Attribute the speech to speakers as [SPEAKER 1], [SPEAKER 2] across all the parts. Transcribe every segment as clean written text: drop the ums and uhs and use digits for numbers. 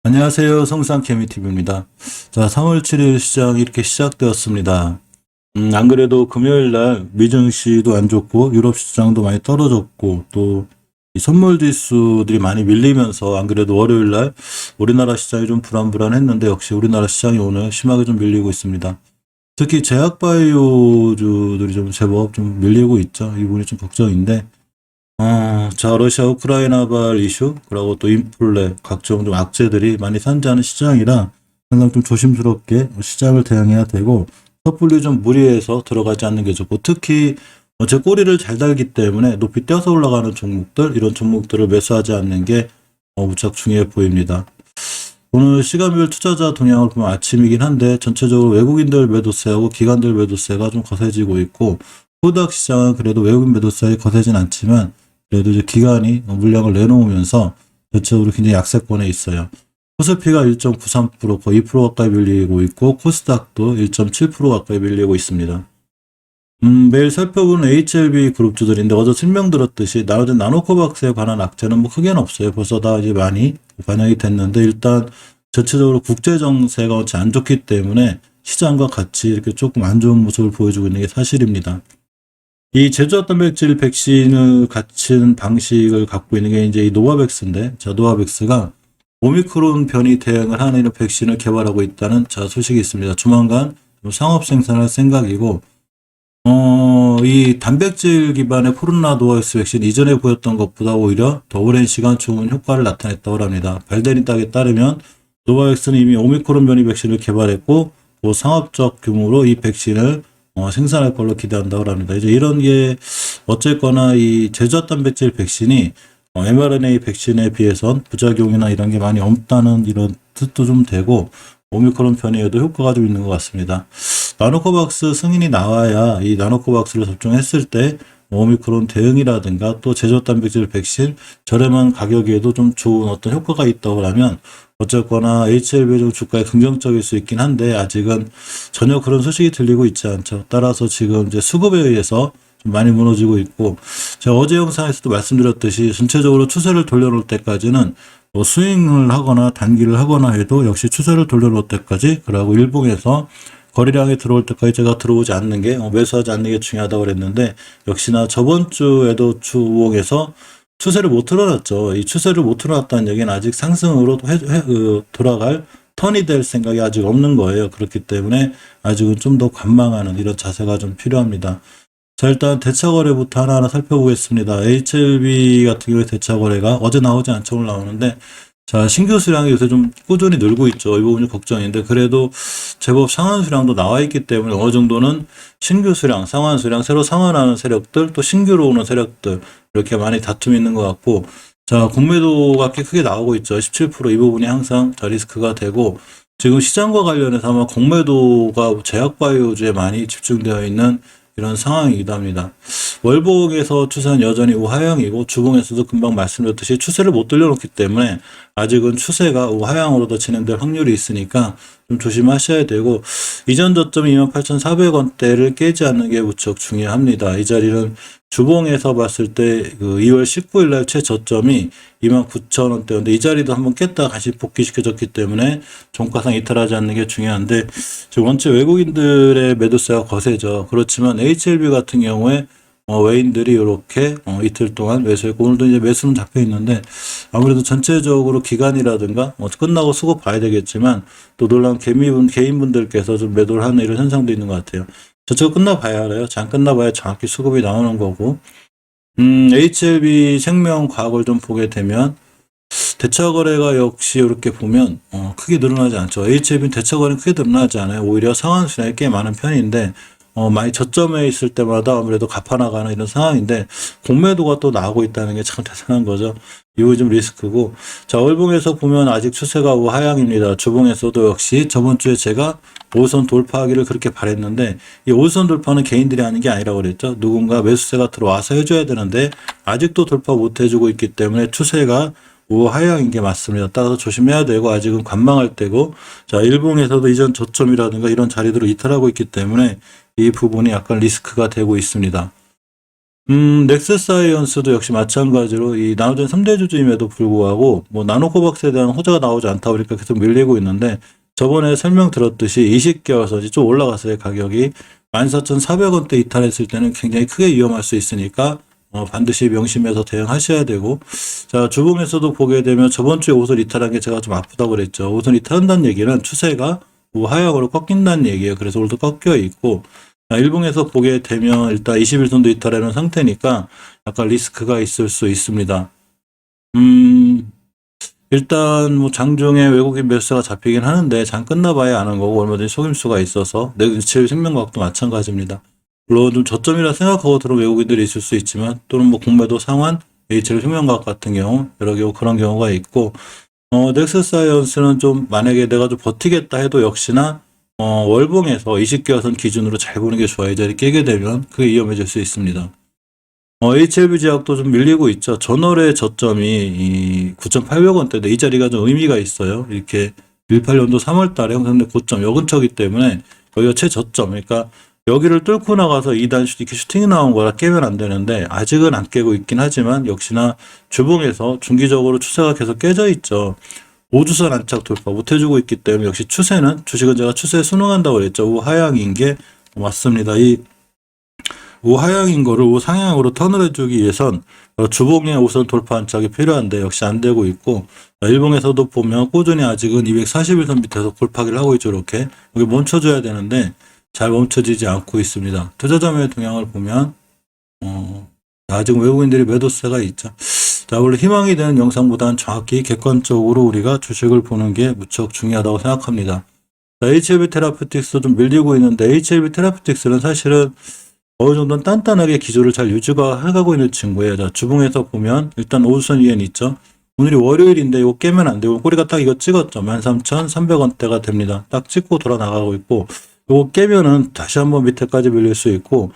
[SPEAKER 1] 안녕하세요. 성상케미TV입니다. 자, 3월 7일 시장 이렇게 시작되었습니다. 안 그래도 금요일 날 미증시도 안 좋고 유럽 시장도 많이 떨어졌고 또 이 선물 지수들이 많이 밀리면서 안 그래도 월요일 날 우리나라 시장이 좀 불안불안했는데 역시 우리나라 시장이 오늘 심하게 좀 밀리고 있습니다. 특히 제약바이오주들이 좀 제법 좀 밀리고 있죠. 이 부분이 좀 걱정인데 자, 러시아 우크라이나발 이슈, 그리고 또 인플레, 각종 좀 악재들이 많이 산재하는 시장이라 항상 좀 조심스럽게 시장을 대응해야 되고, 섣불리 좀 무리해서 들어가지 않는 게 좋고, 특히 제 꼬리를 잘 달기 때문에 높이 뛰어서 올라가는 종목들, 이런 종목들을 매수하지 않는 게 무척 중요해 보입니다. 오늘 시간별 투자자 동향을 보면 아침이긴 한데, 전체적으로 외국인들 매도세하고 기관들 매도세가 좀 거세지고 있고, 코닥 시장은 그래도 외국인 매도세가 거세진 않지만, 그래도 이제 기관이 물량을 내놓으면서 전체적으로 굉장히 약세권에 있어요. 코스피가 1.93% 거의 2% 가까이 밀리고 있고 코스닥도 1.7% 가까이 밀리고 있습니다. 매일 살펴보는 HLB 그룹주들인데 어제 설명드렸듯이 나머진 나노코박스에 관한 악재는 뭐 크게는 없어요. 벌써 다 이제 많이 반영이 됐는데 일단 전체적으로 국제 정세가 어찌 안 좋기 때문에 시장과 같이 이렇게 조금 안 좋은 모습을 보여주고 있는 게 사실입니다. 이 제조화 단백질 백신을 갖춘 방식을 갖고 있는 게 이제 이 노바백스인데, 자, 노바백스가 오미크론 변이 대응을 하는 이런 백신을 개발하고 있다는 자, 소식이 있습니다. 조만간 상업 생산할 생각이고, 이 단백질 기반의 코로나 노바백스 백신 이전에 보였던 것보다 오히려 더 오랜 시간 좋은 효과를 나타냈다고 합니다. 발데니닥에 따르면 노바백스는 이미 오미크론 변이 백신을 개발했고, 상업적 규모로 이 백신을 생산할 걸로 기대한다고 합니다. 이제 이런 게 어쨌거나 이 제조화 단백질 백신이 mRNA 백신에 비해선 부작용이나 이런 게 많이 없다는 이런 뜻도 좀 되고 오미크론 변이에도 효과가 좀 있는 것 같습니다. 나노코박스 승인이 나와야 이 나노코박스를 접종했을 때 오미크론 대응이라든가 또 제조화 단백질 백신 저렴한 가격에도 좀 좋은 어떤 효과가 있다고 하면 어쨌거나 HLB 주가에 긍정적일 수 있긴 한데 아직은 전혀 그런 소식이 들리고 있지 않죠. 따라서 지금 이제 수급에 의해서 좀 많이 무너지고 있고 제가 어제 영상에서도 말씀드렸듯이 전체적으로 추세를 돌려놓을 때까지는 뭐 스윙을 하거나 단기를 하거나 해도 역시 추세를 돌려놓을 때까지 그러고 일봉에서 거래량이 들어올 때까지 제가 들어오지 않는 게 매수하지 않는 게 중요하다고 그랬는데 역시나 저번 주에도 주봉에서 추세를 못 틀어놨죠. 이 추세를 못 틀어놨다는 얘기는 아직 상승으로 돌아갈 턴이 될 생각이 아직 없는 거예요. 그렇기 때문에 아직은 좀 더 관망하는 이런 자세가 좀 필요합니다. 자, 일단 대차거래부터 하나하나 살펴보겠습니다. HLB 같은 경우에 대차거래가 어제 나오지 않죠. 오늘 나오는데 자, 신규 수량이 요새 좀 꾸준히 늘고 있죠. 이 부분이 걱정인데 그래도 제법 상한 수량도 나와 있기 때문에 어느 정도는 신규 수량, 상한 수량, 새로 상한하는 세력들, 또 신규로 오는 세력들 이렇게 많이 다툼이 있는 것 같고 자, 공매도가 꽤 크게 나오고 있죠. 17%이 부분이 항상 자, 리스크가 되고 지금 시장과 관련해서 아마 공매도가 제약바이오주에 많이 집중되어 있는 이런 상황이기도 합니다. 월봉에서 추세는 여전히 우하향이고 주봉에서도 금방 말씀드렸듯이 추세를 못 돌려놓기 때문에 아직은 추세가 우하향으로 더 진행될 확률이 있으니까 좀 조심하셔야 되고 이전 저점 28,400원대를 깨지 않는 게 무척 중요합니다. 이 자리는 주봉에서 봤을 때 그 2월 19일 날 최저점이 29,000원대였는데 이 자리도 한번 깼다가 다시 복귀시켜졌기 때문에 종가상 이탈하지 않는 게 중요한데 지금 원체 외국인들의 매도세가 거세죠. 그렇지만 HLB 같은 경우에 외인들이 이렇게 이틀 동안 매수했고 오늘도 이제 매수는 잡혀 있는데 아무래도 전체적으로 기간이라든가 끝나고 수급 봐야 되겠지만 또 놀란 개인분들께서 좀 매도를 하는 이런 현상도 있는 것 같아요. 저쪽 끝나봐야 알아요. 장 끝나봐야 정확히 수급이 나오는 거고 HLB 생명과학을 좀 보게 되면 대차거래가 역시 이렇게 보면 크게 늘어나지 않죠. HLB는 대차거래는 크게 늘어나지 않아요. 오히려 상한 수량이 꽤 많은 편인데 많이 저점에 있을 때마다 아무래도 갚아나가는 이런 상황인데 공매도가 또 나오고 있다는 게 참 대단한 거죠. 이거 좀 리스크고 자 월봉에서 보면 아직 추세가 우하향입니다. 주봉에서도 역시 저번 주에 제가 5선 돌파하기를 그렇게 바랬는데 이 5선 돌파는 개인들이 하는 게 아니라고 그랬죠. 누군가 매수세가 들어와서 해줘야 되는데 아직도 돌파 못 해주고 있기 때문에 추세가 우하향인 게 맞습니다. 따라서 조심해야 되고 아직은 관망할 때고 자 일봉에서도 이전 저점이라든가 이런 자리들을 이탈하고 있기 때문에 이 부분이 약간 리스크가 되고 있습니다. 넥스사이언스도 역시 마찬가지로 이 나노전 3대 주주임에도 불구하고 뭐 나노코박스에 대한 호재가 나오지 않다 보니까 계속 밀리고 있는데 저번에 설명 들었듯이 20개월선이 좀 올라갔어요. 가격이 14,400원대 이탈했을 때는 굉장히 크게 위험할 수 있으니까 반드시 명심해서 대응하셔야 되고, 자, 주봉에서도 보게 되면 저번 주에 옷을 이탈한 게 제가 좀 아프다고 그랬죠. 옷을 이탈한다는 얘기는 추세가 하향으로 꺾인다는 얘기예요. 그래서 오늘도 꺾여 있고, 자, 일봉에서 보게 되면 일단 21선도 이탈해 놓은 상태니까 약간 리스크가 있을 수 있습니다. 일단 뭐 장중에 외국인 매수세가 잡히긴 하는데 장 끝나봐야 아는 거고 얼마든지 속임수가 있어서 내칠 생명과학도 마찬가지입니다. 물론 좀 저점이라 생각하고 들어온 외국인들이 있을 수 있지만 또는 뭐 공매도 상환, HL 생명과학 같은 경우 여러 경우 그런 경우가 있고 넥스사이언스는 좀 만약에 내가 좀 버티겠다 해도 역시나 월봉에서 20개화선 기준으로 잘 보는 게 좋아요. 이 자리 깨게 되면 그게 위험해질 수 있습니다. HLB 제약도 좀 밀리고 있죠. 전월의 저점이 9,800원대인데 이 자리가 좀 의미가 있어요. 이렇게 18년도 3월 달에 형성된 고점, 요 근처기 때문에 여기가 최저점. 그러니까 여기를 뚫고 나가서 2단 이렇게 슈팅이 나온 거라 깨면 안 되는데 아직은 안 깨고 있긴 하지만 역시나 주봉에서 중기적으로 추세가 계속 깨져 있죠. 5주선 안착 돌파 못 해주고 있기 때문에 역시 추세는 주식은 제가 추세에 순응한다고 그랬죠. 우하향인 게 맞습니다. 이 우하향인 거를 우상향으로 턴을 해주기 위해선 주봉의 우선 돌파 안착이 필요한데 역시 안 되고 있고, 일봉에서도 보면 꾸준히 아직은 241선 밑에서 골파기를 하고 있죠. 이렇게 여기 멈춰줘야 되는데 잘 멈춰지지 않고 있습니다. 투자자매의 동향을 보면 아직 외국인들이 매도세가 있죠. 자, 원래 희망이 되는 영상보다는 정확히 객관적으로 우리가 주식을 보는 게 무척 중요하다고 생각합니다. 자, HLB 테라피틱스도 좀 밀리고 있는데 HLB 테라피틱스는 사실은 어느 정도는 단단하게 기조를 잘 유지가 해가고 있는 친구예요. 자, 주봉에서 보면 일단 5주선 위엔 있죠. 오늘이 월요일인데 이거 깨면 안 되고 꼬리가 딱 이거 찍었죠. 13,300원대가 됩니다. 딱 찍고 돌아 나가고 있고 이거 깨면은 다시 한번 밑에까지 밀릴 수 있고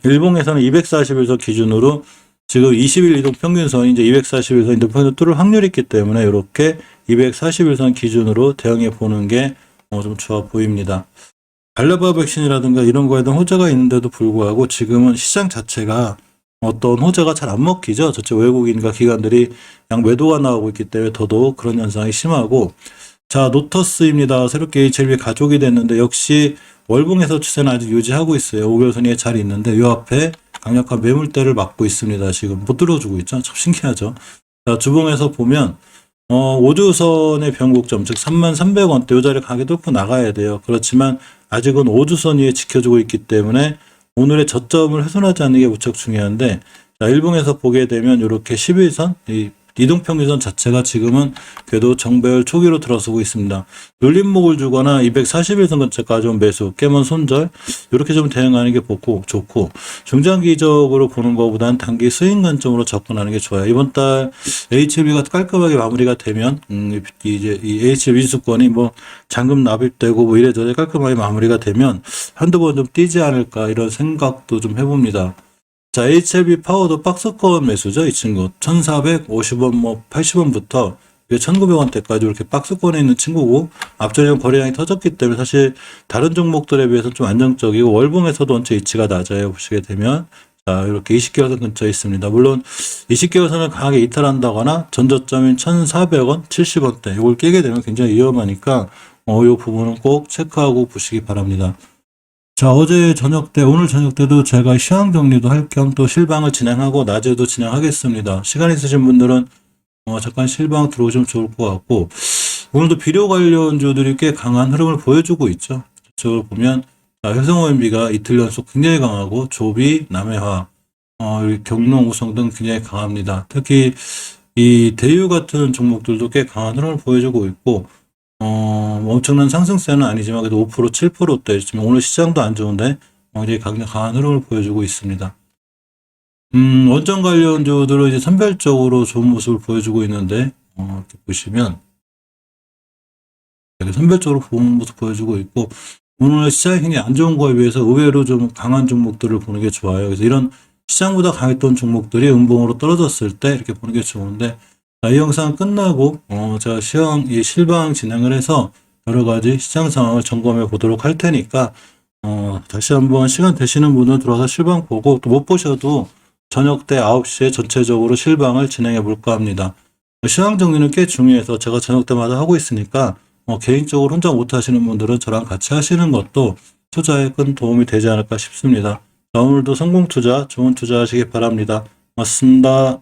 [SPEAKER 1] 일봉에서는 241선 기준으로 지금 20일 이동 평균선이 이제 241선 이동 평균 뚫을 확률이 있기 때문에 이렇게 241선 기준으로 대응해 보는 게 좀 좋아 보입니다. 발레바 백신이라든가 이런 거에 대한 호재가 있는데도 불구하고 지금은 시장 자체가 어떤 호재가 잘 안 먹히죠. 저쪽 외국인과 기관들이 양 매도가 나오고 있기 때문에 더더욱 그런 현상이 심하고, 자, 노터스입니다. 새롭게 HLB 가족이 됐는데 역시 월봉에서 추세는 아직 유지하고 있어요. 5개월선에 잘 있는데 이 앞에 강력한 매물대를 맞고 있습니다. 지금 못 들어주고 있죠. 참 신기하죠. 자, 주봉에서 보면 5주선의 변곡점, 즉 33,300원대 이 자리 가게 뚫고 나가야 돼요. 그렇지만 아직은 5주선 위에 지켜주고 있기 때문에 오늘의 저점을 훼손하지 않는 게 무척 중요한데, 자, 일봉에서 보게 되면 이렇게 11선, 이 이동평균선 자체가 지금은 궤도 정배열 초기로 들어서고 있습니다. 눌림목을 주거나 241선 근처까지 온 매수, 깨면 손절, 이렇게 좀 대응하는 게 좋고, 중장기적으로 보는 것보다는 단기 스윙 관점으로 접근하는 게 좋아요. 이번 달 HLB가 깔끔하게 마무리가 되면, 이제 이 HLB 수권이 뭐 잔금 납입되고 뭐 이래저래 깔끔하게 마무리가 되면 한두 번 좀 뛰지 않을까 이런 생각도 좀 해봅니다. 자, HLB 파워도 박스권 매수죠. 이 친구 1450원 뭐 80원부터 1900원대까지 이렇게 박스권에 있는 친구고 앞전에 거래량이 터졌기 때문에 사실 다른 종목들에 비해서 좀 안정적이고 월봉에서도 원체 위치가 낮아요. 보시게 되면 자, 이렇게 20개월선 근처에 있습니다. 물론 20개월선을 강하게 이탈한다거나 전저점인 1400원 70원대 이걸 깨게 되면 굉장히 위험하니까 이 부분은 꼭 체크하고 보시기 바랍니다. 자, 어제 저녁 때, 오늘 저녁 때도 제가 시황 정리도 할 겸 또 실방을 진행하고 낮에도 진행하겠습니다. 시간 있으신 분들은 잠깐 실방 들어오시면 좋을 것 같고, 오늘도 비료 관련주들이 꽤 강한 흐름을 보여주고 있죠. 저걸 보면 효성OMB가 이틀 연속 굉장히 강하고 조비, 남해화, 경농, 우성 등 굉장히 강합니다. 특히 이 대유 같은 종목들도 꽤 강한 흐름을 보여주고 있고, 엄청난 상승세는 아니지만 그래도 5%, 7%대 지금 오늘 시장도 안 좋은데 굉장히 강한 흐름을 보여주고 있습니다. 원전 관련주들은 이제 선별적으로 좋은 모습을 보여주고 있는데 이렇게 보시면 이렇게 선별적으로 좋은 모습 보여주고 있고 오늘 시장이 굉장히 안 좋은 거에 비해서 의외로 좀 강한 종목들을 보는 게 좋아요. 그래서 이런 시장보다 강했던 종목들이 음봉으로 떨어졌을 때 이렇게 보는 게 좋은데, 자, 이 영상 끝나고 제가 실방 진행을 해서 여러 가지 시장 상황을 점검해 보도록 할 테니까 다시 한번 시간 되시는 분은 들어와서 실방 보고 또 못 보셔도 저녁 때 9시에 전체적으로 실방을 진행해 볼까 합니다. 시황 정리는 꽤 중요해서 제가 저녁 때마다 하고 있으니까 개인적으로 혼자 못 하시는 분들은 저랑 같이 하시는 것도 투자에 큰 도움이 되지 않을까 싶습니다. 자, 오늘도 성공 투자, 좋은 투자 하시기 바랍니다. 고맙습니다.